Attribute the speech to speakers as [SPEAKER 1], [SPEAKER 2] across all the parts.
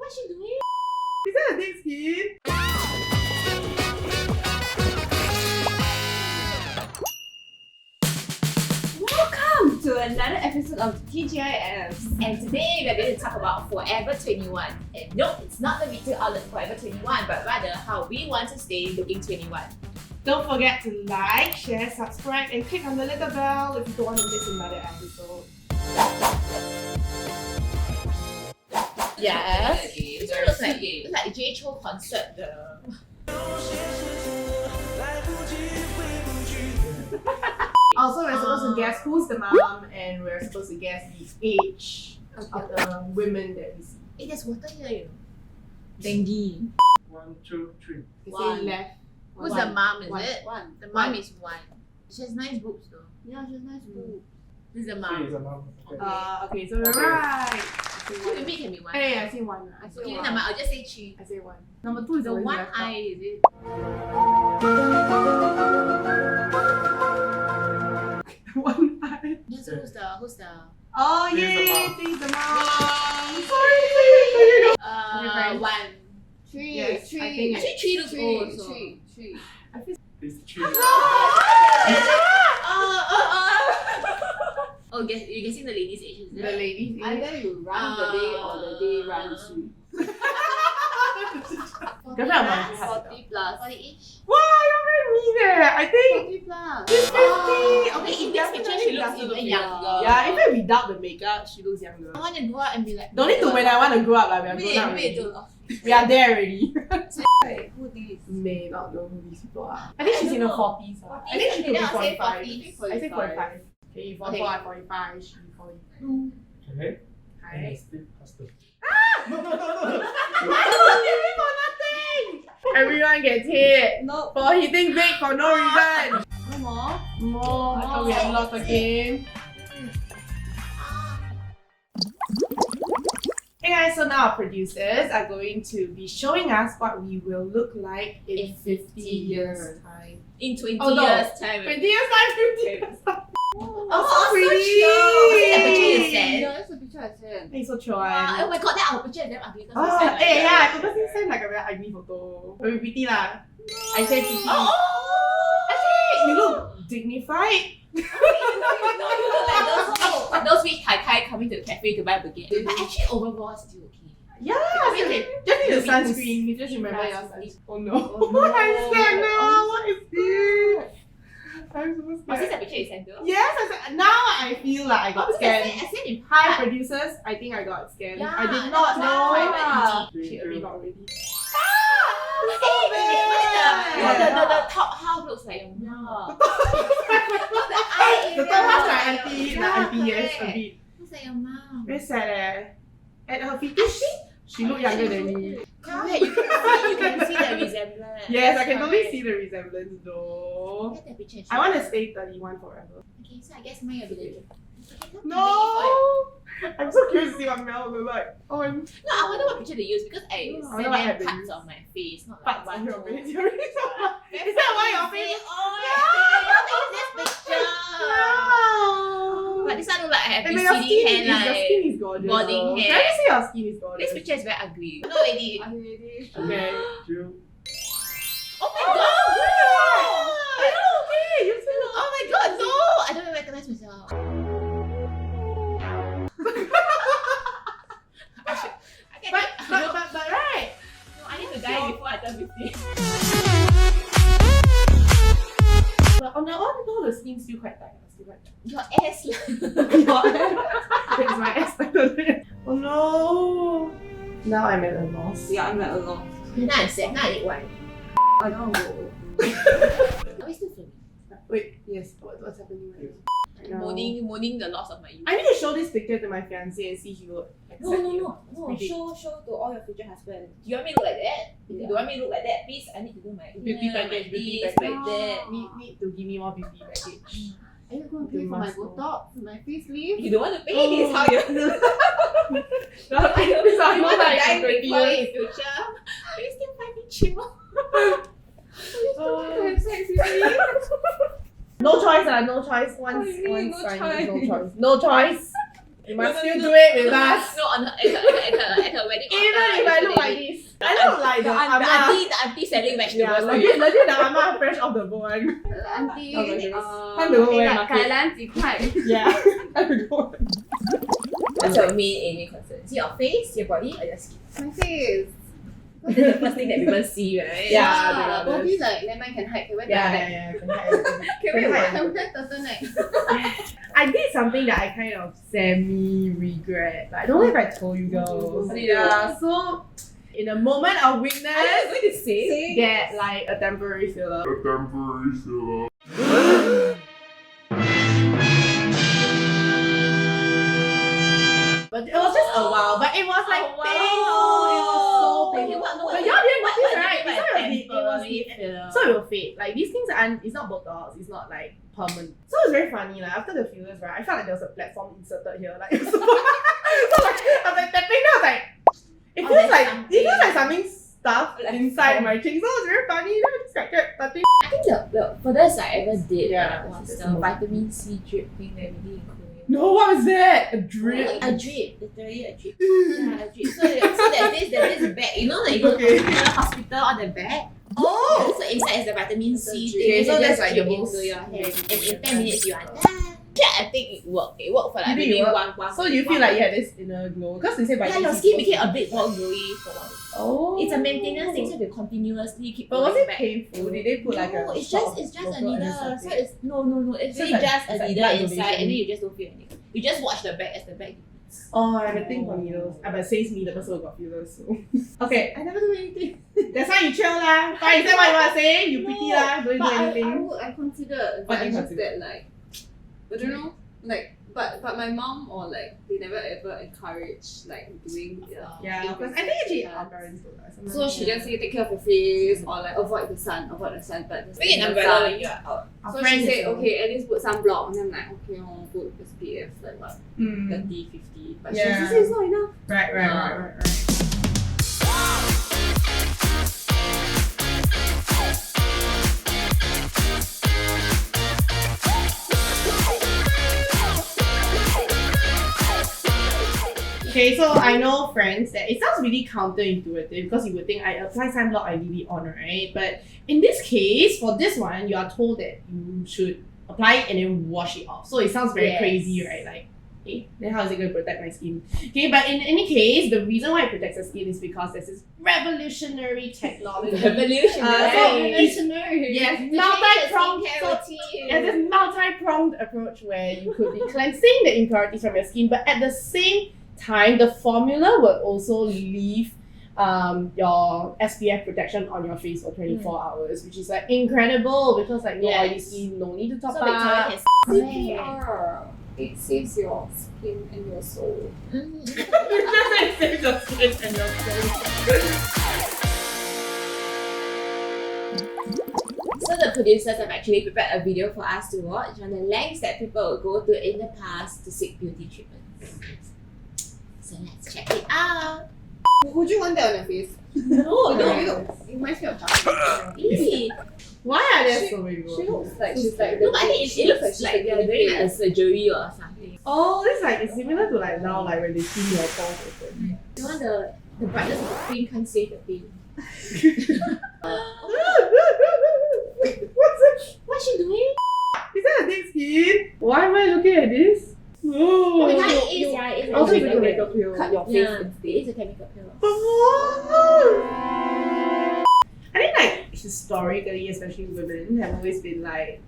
[SPEAKER 1] What's she doing?
[SPEAKER 2] Is that a dick skin?
[SPEAKER 1] Welcome to another episode of TEA-GIF. And today we're going to talk about Forever 21. And no, it's not the retail outlet Forever 21, but rather how we want to stay looking 21.
[SPEAKER 2] Don't forget to like, share, subscribe, and click on the little bell if you don't want to miss another episode.
[SPEAKER 1] Yes. This one looks like J Cho concert.
[SPEAKER 2] Also, we're supposed to guess who's the mom, and we're supposed to guess the age of the women that we see.
[SPEAKER 1] Hey, there's water here, you know. Dengue.
[SPEAKER 3] 1, 2, 3.
[SPEAKER 2] They
[SPEAKER 1] One.
[SPEAKER 2] say left.
[SPEAKER 1] Who's
[SPEAKER 2] One.
[SPEAKER 1] the mom, is
[SPEAKER 2] One.
[SPEAKER 1] it?
[SPEAKER 4] One.
[SPEAKER 1] The mom is one. She has nice boobs though.
[SPEAKER 4] Yeah, she's nice boob.
[SPEAKER 1] Who's the
[SPEAKER 3] Three
[SPEAKER 1] mom?
[SPEAKER 3] is a mom. Okay.
[SPEAKER 2] Okay, so we're right.
[SPEAKER 1] So maybe it can be one.
[SPEAKER 2] Hey, I say one. I say
[SPEAKER 1] Okay,
[SPEAKER 2] one.
[SPEAKER 1] never mind, I'll just say three.
[SPEAKER 2] I say one. Number 2 is
[SPEAKER 1] The
[SPEAKER 2] always
[SPEAKER 1] one
[SPEAKER 2] left out.
[SPEAKER 1] eye, is it?
[SPEAKER 2] One eye.
[SPEAKER 1] Yes, who's the
[SPEAKER 2] Oh,
[SPEAKER 3] He's the
[SPEAKER 2] yay!
[SPEAKER 3] mom.
[SPEAKER 2] He's the mom. Sorry.
[SPEAKER 1] one.
[SPEAKER 4] Three.
[SPEAKER 2] Yes,
[SPEAKER 4] Three.
[SPEAKER 2] I think
[SPEAKER 1] Actually, three looks old also.
[SPEAKER 4] Three.
[SPEAKER 3] It's 3.
[SPEAKER 1] Oh, you're guessing the lady's age, is
[SPEAKER 2] The
[SPEAKER 1] it?
[SPEAKER 2] lady.
[SPEAKER 4] Either you run the day or the day runs you.
[SPEAKER 2] Girlfriend or boyfriend?
[SPEAKER 4] 40 plus.
[SPEAKER 1] 40-ish?
[SPEAKER 2] Wow, you're very mean there. I think
[SPEAKER 4] 40 plus.
[SPEAKER 2] she's 50.
[SPEAKER 1] Okay, in this
[SPEAKER 2] definitely
[SPEAKER 1] picture, she looks
[SPEAKER 2] doesn't
[SPEAKER 1] even
[SPEAKER 2] look
[SPEAKER 1] younger.
[SPEAKER 2] Yeah, even without the makeup, she looks younger.
[SPEAKER 1] I want to go out and be like,
[SPEAKER 2] Don't need to when I want to grow up, like we are grown up
[SPEAKER 1] wait,
[SPEAKER 2] already. We are there already.
[SPEAKER 4] Wait, who this?
[SPEAKER 2] May not know who these people are. I think she's in her 40s. I think she could be
[SPEAKER 1] Then I'll say
[SPEAKER 2] 45.
[SPEAKER 1] 40.
[SPEAKER 2] I say 45. Okay, 44 and 45, she be 42.
[SPEAKER 3] Okay.
[SPEAKER 2] Hi.
[SPEAKER 3] Faster.
[SPEAKER 2] No. Why don't give me for nothing? Everyone gets hit.
[SPEAKER 4] No.
[SPEAKER 2] For hitting big for no reason.
[SPEAKER 4] No more.
[SPEAKER 2] More. I thought we had lost again. Hey guys, so now our producers are going to be showing us what we will look like in 50 years time.
[SPEAKER 1] In 20
[SPEAKER 2] Oh, no.
[SPEAKER 1] years time.
[SPEAKER 2] 20 years time, 50 years time.
[SPEAKER 1] Oh,
[SPEAKER 2] so pretty.
[SPEAKER 1] That picture you sent.
[SPEAKER 4] Yeah, that's the picture I sent.
[SPEAKER 2] Hey, so chill.
[SPEAKER 1] Wow, oh my god, that our picture is damn ugly. Because we
[SPEAKER 2] Oh,
[SPEAKER 1] sent like
[SPEAKER 2] hey,
[SPEAKER 1] that.
[SPEAKER 2] yeah, I purposely send like a very ugly photo. Very pretty lah. I said pretty.
[SPEAKER 1] Oh!
[SPEAKER 2] Actually, you look dignified.
[SPEAKER 1] You look like those rich kai coming to the cafe to buy a baguette. But actually, overall, it's still okay.
[SPEAKER 2] Yeah,
[SPEAKER 1] Okay.
[SPEAKER 2] just need the
[SPEAKER 1] Maybe
[SPEAKER 2] sunscreen. You just remember
[SPEAKER 1] Yeah,
[SPEAKER 2] your
[SPEAKER 1] sunscreen.
[SPEAKER 2] sunscreen. Oh no.
[SPEAKER 1] Oh, no.
[SPEAKER 2] I'm scared now. What is this? I'm so
[SPEAKER 1] Was
[SPEAKER 2] scared.
[SPEAKER 1] this a picture you sent though?
[SPEAKER 2] Yes, I said, now I feel like I got scanned.
[SPEAKER 1] I sent in
[SPEAKER 2] Hi
[SPEAKER 1] part.
[SPEAKER 2] producers, I think I got scanned.
[SPEAKER 1] Yeah,
[SPEAKER 2] I did
[SPEAKER 1] that's
[SPEAKER 2] not know.
[SPEAKER 1] why
[SPEAKER 2] Shit, already got ready.
[SPEAKER 1] The top half looks like your mom. The eye
[SPEAKER 2] The
[SPEAKER 1] area.
[SPEAKER 2] top half like auntie,
[SPEAKER 1] Yeah,
[SPEAKER 2] like auntie, yes, a
[SPEAKER 1] correct.
[SPEAKER 2] bit.
[SPEAKER 1] Looks like your mom.
[SPEAKER 2] Very sad At her 50s, she looked younger than me.
[SPEAKER 1] Correct, you can see the resemblance.
[SPEAKER 2] Yes, I can totally
[SPEAKER 1] Correct.
[SPEAKER 2] see the resemblance though.
[SPEAKER 1] Get that picture and
[SPEAKER 2] I
[SPEAKER 1] show
[SPEAKER 2] want
[SPEAKER 1] me.
[SPEAKER 2] to stay 31 forever.
[SPEAKER 1] Okay, so I guess mine will be the
[SPEAKER 2] No! I'm so curious to see what Mel will look like. Oh, I'm
[SPEAKER 1] No, I wonder what picture they use because I
[SPEAKER 2] I
[SPEAKER 1] sent
[SPEAKER 2] wonder what
[SPEAKER 1] them
[SPEAKER 2] happened.
[SPEAKER 1] parts of my face, not like
[SPEAKER 2] parts
[SPEAKER 1] one
[SPEAKER 2] on your
[SPEAKER 1] whole.
[SPEAKER 2] face. Your face. Is that why your face?
[SPEAKER 1] Oh, yeah. This picture.
[SPEAKER 2] Wow!
[SPEAKER 1] But this one look like I have
[SPEAKER 2] And
[SPEAKER 1] this
[SPEAKER 2] your
[SPEAKER 1] silly
[SPEAKER 2] skin is, your
[SPEAKER 1] hairline.
[SPEAKER 2] skin is gorgeous.
[SPEAKER 1] Balding
[SPEAKER 2] though.
[SPEAKER 1] hair.
[SPEAKER 2] Can I just say your skin is gorgeous?
[SPEAKER 1] This picture is very ugly. No, already.
[SPEAKER 4] Are you ready?
[SPEAKER 2] Okay.
[SPEAKER 3] 2.
[SPEAKER 1] Oh my god!
[SPEAKER 2] I know, okay. You still look.
[SPEAKER 1] Oh my god, no! I don't even recognize myself. I can
[SPEAKER 2] But right.
[SPEAKER 1] No, I need to die before I turn 50.
[SPEAKER 2] But on the all the skin's still quite tight. Still quite tight.
[SPEAKER 1] Your ass.
[SPEAKER 2] It's my ass. Oh no. Now I'm at a loss.
[SPEAKER 4] Yeah, I'm at a loss.
[SPEAKER 1] Now I'm sad. Now I need one.
[SPEAKER 4] I don't go.
[SPEAKER 1] Are we still filming?
[SPEAKER 2] Wait, yes. What's happening right now? Right now.
[SPEAKER 1] Mourning the loss of my youth.
[SPEAKER 2] I need to show this picture to my fiancé and see he will accept it.
[SPEAKER 4] No. Show to all your future husband.
[SPEAKER 1] Do you want me to look like that? If you
[SPEAKER 4] Yeah.
[SPEAKER 1] don't want me to look like that, please, I need to do my
[SPEAKER 2] Beauty package, beauty
[SPEAKER 1] this,
[SPEAKER 2] package.
[SPEAKER 1] like that.
[SPEAKER 2] Need to give me more beauty package.
[SPEAKER 4] Are you going to pay
[SPEAKER 2] You
[SPEAKER 4] for my
[SPEAKER 2] must go.
[SPEAKER 4] Botox, my facelift?
[SPEAKER 1] You don't want to pay this, how you
[SPEAKER 2] This
[SPEAKER 1] I don't
[SPEAKER 2] is
[SPEAKER 1] you want to
[SPEAKER 2] like
[SPEAKER 1] die
[SPEAKER 2] 20
[SPEAKER 1] before
[SPEAKER 2] years.
[SPEAKER 1] in future. Will you still find me cheap?
[SPEAKER 2] No choice, no choice. Once
[SPEAKER 4] What do you mean, no
[SPEAKER 2] sign,
[SPEAKER 4] choice?
[SPEAKER 2] no choice. No choice. You must still do it with us.
[SPEAKER 1] No, at her wedding.
[SPEAKER 2] Even if I look like this. I look like the
[SPEAKER 1] auntie selling
[SPEAKER 2] Yeah,
[SPEAKER 1] vegetables.
[SPEAKER 2] legit the ama fresh off the boat one.
[SPEAKER 4] Auntie,
[SPEAKER 2] Time to go where market.
[SPEAKER 4] 改篮几块
[SPEAKER 2] Yeah. Time to go.
[SPEAKER 1] What's your main area concern? Is it your face, your body, or your skin?
[SPEAKER 4] My face.
[SPEAKER 1] That's the first thing that people see, right?
[SPEAKER 2] Yeah.
[SPEAKER 4] Body like, never mind, can hide, can wear
[SPEAKER 2] Yeah.
[SPEAKER 4] Can wear turtleneck.
[SPEAKER 2] I did something that I kind of semi-regret. But I don't know if I told you girls.
[SPEAKER 1] What did you
[SPEAKER 2] Yeah, so in a moment of weakness,
[SPEAKER 1] I'm going to say.
[SPEAKER 2] get like a temporary filler. But it was just a while. But it was like painful. It was so painful. But y'all didn't notice, right? It was so it will fade. Like these things aren't. It's not Botox. It's not like permanent. So it's very funny. Like after the fillers, right? I felt like there was a platform inserted here. Like so, like I was like tapping. I was like, it feels like something stuffed inside my cheek. So it's very funny. I just like kept touching.
[SPEAKER 1] I think the furthest I ever did was
[SPEAKER 2] it's
[SPEAKER 1] the
[SPEAKER 2] more.
[SPEAKER 1] vitamin C drip thing that we did in Korea.
[SPEAKER 2] No, what was that? A drip.
[SPEAKER 1] A drip, literally a drip. Yeah, a drip. So there's this bag, you know, like
[SPEAKER 2] Okay.
[SPEAKER 1] the hospital on the back.
[SPEAKER 2] Oh.
[SPEAKER 1] So inside is the vitamin C thing.
[SPEAKER 2] Okay, so
[SPEAKER 1] You
[SPEAKER 2] that's
[SPEAKER 1] just
[SPEAKER 2] like
[SPEAKER 1] drip
[SPEAKER 2] the most-
[SPEAKER 1] into your hand, and in 10 minutes you are done. Yeah, I think it worked. It worked for like
[SPEAKER 2] You think
[SPEAKER 1] maybe
[SPEAKER 2] it worked?
[SPEAKER 1] one.
[SPEAKER 2] So you feel like you had this inner glow? Because they say
[SPEAKER 1] yeah,
[SPEAKER 2] vitamin
[SPEAKER 1] your
[SPEAKER 2] C
[SPEAKER 1] skin
[SPEAKER 2] is
[SPEAKER 1] became
[SPEAKER 2] also-
[SPEAKER 1] a bit more glowy for 1 week.
[SPEAKER 2] Oh.
[SPEAKER 1] It's a maintenance thing, so you have to continuously keep
[SPEAKER 2] But was
[SPEAKER 1] going
[SPEAKER 2] it
[SPEAKER 1] back.
[SPEAKER 2] painful? Did they put like a
[SPEAKER 1] No, it's
[SPEAKER 2] shot
[SPEAKER 1] just
[SPEAKER 2] of
[SPEAKER 1] a
[SPEAKER 2] local
[SPEAKER 1] needle. So
[SPEAKER 2] anesthetic?
[SPEAKER 1] it's no. It's
[SPEAKER 2] So
[SPEAKER 1] really
[SPEAKER 2] it's like-
[SPEAKER 1] just
[SPEAKER 2] it's
[SPEAKER 1] a
[SPEAKER 2] like
[SPEAKER 1] needle
[SPEAKER 2] blood
[SPEAKER 1] inside,
[SPEAKER 2] donation.
[SPEAKER 1] and then you just don't feel anything. You just watch the back as the back.
[SPEAKER 2] Oh, I have a thing for needles. But it says me, the person who got fillers. So. Okay,
[SPEAKER 1] I never do anything.
[SPEAKER 2] that's why you chill lah. Fine, is that what you want to say? You pretty lah, don't do
[SPEAKER 4] But
[SPEAKER 2] anything.
[SPEAKER 4] I consider,
[SPEAKER 2] What
[SPEAKER 4] but
[SPEAKER 2] do you
[SPEAKER 4] it's just
[SPEAKER 2] consider?
[SPEAKER 4] that like, I don't know, like, but my mom or like they never ever encourage like doing
[SPEAKER 2] Yeah, because I think actually our parents do that. Sometimes.
[SPEAKER 4] So she just say take care of your face or like avoid the sun, but just
[SPEAKER 1] Bring an
[SPEAKER 4] the
[SPEAKER 1] umbrella
[SPEAKER 4] sun.
[SPEAKER 1] when you are out.
[SPEAKER 2] Our
[SPEAKER 4] So she
[SPEAKER 2] friends
[SPEAKER 4] said,
[SPEAKER 2] also.
[SPEAKER 4] okay, at least put sunblock. And I'm like, okay, I'll put SPF like what,
[SPEAKER 2] Mm.
[SPEAKER 4] 30, 50. But
[SPEAKER 2] Yeah.
[SPEAKER 4] she also said it's not enough.
[SPEAKER 2] Right. Okay, so I know, friends, that it sounds really counterintuitive because you would think I apply sunblock, I leave it on, right? But in this case, for this one, you are told that you should apply it and then wash it off. So it sounds very
[SPEAKER 1] Yes.
[SPEAKER 2] crazy, right? Like, hey, then how is it going to protect my skin? Okay, but in any case, the reason why it protects the skin is because there's this revolutionary technology.
[SPEAKER 1] Revolutionary.
[SPEAKER 2] Yes,
[SPEAKER 1] To
[SPEAKER 2] multi-pronged.
[SPEAKER 1] change the
[SPEAKER 2] So,
[SPEAKER 1] skincare
[SPEAKER 2] there's this multi-pronged approach where you could be cleansing the impurities from your skin, but at the same time, the formula will also leave your SPF protection on your face for 24 hours, which is like incredible because like no oily
[SPEAKER 1] Yes.
[SPEAKER 2] skin, no need to top
[SPEAKER 1] So
[SPEAKER 2] up.
[SPEAKER 1] Victoria can
[SPEAKER 4] CPR. It saves your skin and your soul.
[SPEAKER 2] It saves your skin and your soul.
[SPEAKER 1] So the producers have actually prepared a video for us to watch on the lengths that people would go to in the past to seek beauty treatments. So let's check it out.
[SPEAKER 4] Would you want that on your face?
[SPEAKER 1] No,
[SPEAKER 4] It
[SPEAKER 1] no.
[SPEAKER 4] reminds me of chocolate.
[SPEAKER 1] Easy.
[SPEAKER 2] Why are there so many
[SPEAKER 4] She
[SPEAKER 2] people?
[SPEAKER 4] looks like she's like
[SPEAKER 1] No, but I think
[SPEAKER 4] she
[SPEAKER 1] it looks like they're doing a surgery or something.
[SPEAKER 2] Oh, this like it's similar to like now like when they see your pores open.
[SPEAKER 1] You want the brightness of the pain can't save the pain.
[SPEAKER 2] What's it?
[SPEAKER 1] What's she doing?
[SPEAKER 2] Is that a thick skin? Why am I looking at this?
[SPEAKER 1] Oh,
[SPEAKER 2] Oh,
[SPEAKER 1] yeah, it is. Yeah, it is.
[SPEAKER 2] also
[SPEAKER 1] It's
[SPEAKER 2] it's a
[SPEAKER 1] like
[SPEAKER 2] makeup pill.
[SPEAKER 4] cut your face
[SPEAKER 1] Yeah,
[SPEAKER 4] instead.
[SPEAKER 1] it is a chemical pill.
[SPEAKER 2] I think like historically, especially women have always been like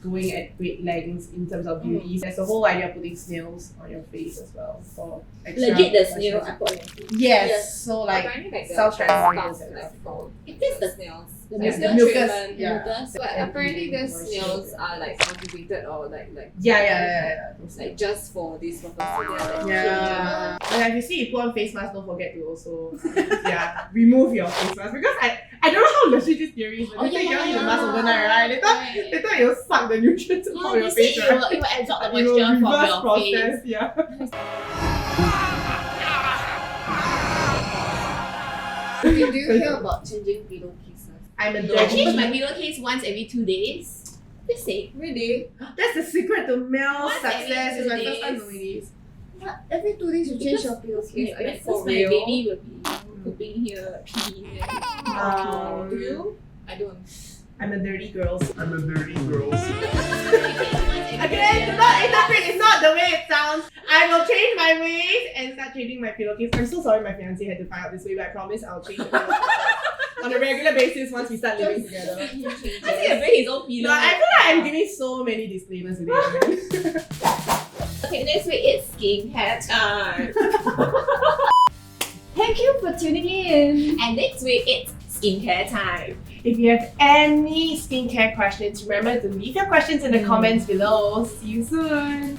[SPEAKER 2] going at great lengths in terms of beauty. There's the whole idea of putting snails on your face as well for extra
[SPEAKER 1] Legit the snail I
[SPEAKER 2] protection.
[SPEAKER 1] put on your face.
[SPEAKER 2] Yes, so like
[SPEAKER 4] Apparently like the
[SPEAKER 2] self-transparent
[SPEAKER 4] stuff
[SPEAKER 2] and
[SPEAKER 4] like
[SPEAKER 2] stuff.
[SPEAKER 4] from
[SPEAKER 1] It is the
[SPEAKER 4] snails.
[SPEAKER 1] The
[SPEAKER 2] Yeah,
[SPEAKER 1] mucus
[SPEAKER 2] the mucus,
[SPEAKER 4] treatment.
[SPEAKER 2] yeah.
[SPEAKER 1] mucus.
[SPEAKER 4] But apparently the snails are like cultivated or like
[SPEAKER 2] Yeah.
[SPEAKER 4] like just for this purpose. So they're like
[SPEAKER 2] Yeah. And if you see you put on face mask, don't forget to also remove your face mask because I don't know how legit this theory is. But they say you don't need the mask overnight, right? Later you'll suck the nutrients
[SPEAKER 1] Yeah,
[SPEAKER 2] from
[SPEAKER 1] they
[SPEAKER 2] your
[SPEAKER 1] say
[SPEAKER 2] face,
[SPEAKER 1] it
[SPEAKER 2] right?
[SPEAKER 1] will absorb the
[SPEAKER 2] It will
[SPEAKER 1] moisture from
[SPEAKER 2] reverse
[SPEAKER 1] your
[SPEAKER 2] process,
[SPEAKER 1] face.
[SPEAKER 2] yeah.
[SPEAKER 4] Do you hear about changing pillowcases?
[SPEAKER 2] I'm a
[SPEAKER 1] I
[SPEAKER 2] dog.
[SPEAKER 1] change my pillowcase once every 2 days. Just say.
[SPEAKER 4] Really?
[SPEAKER 2] That's the secret to male
[SPEAKER 1] Once every
[SPEAKER 2] success. It's my
[SPEAKER 1] 2
[SPEAKER 2] first time
[SPEAKER 1] days.
[SPEAKER 2] knowing this.
[SPEAKER 4] What? Every 2 days you change your pillowcase? Are you for
[SPEAKER 1] my
[SPEAKER 4] real?
[SPEAKER 1] baby will be pooping here, peeing there.
[SPEAKER 4] Do you?
[SPEAKER 1] I don't.
[SPEAKER 2] I'm a dirty girl.
[SPEAKER 3] I'm a dirty girl.
[SPEAKER 2] Again, do not interpret. It's not the way it sounds. I will change my ways and start changing my pillowcase. I'm so sorry my fiance had to find out this way, but I promise I'll change the pillowcase on a regular basis once we start living together.
[SPEAKER 1] I think I bring his own pillow.
[SPEAKER 2] No, I feel like I'm giving so many disclaimers today.
[SPEAKER 1] Okay, next week it's skincare time. Thank you for tuning in. And next week it's skincare time.
[SPEAKER 2] If you have any skincare questions, remember to leave your questions in the comments below. See you soon.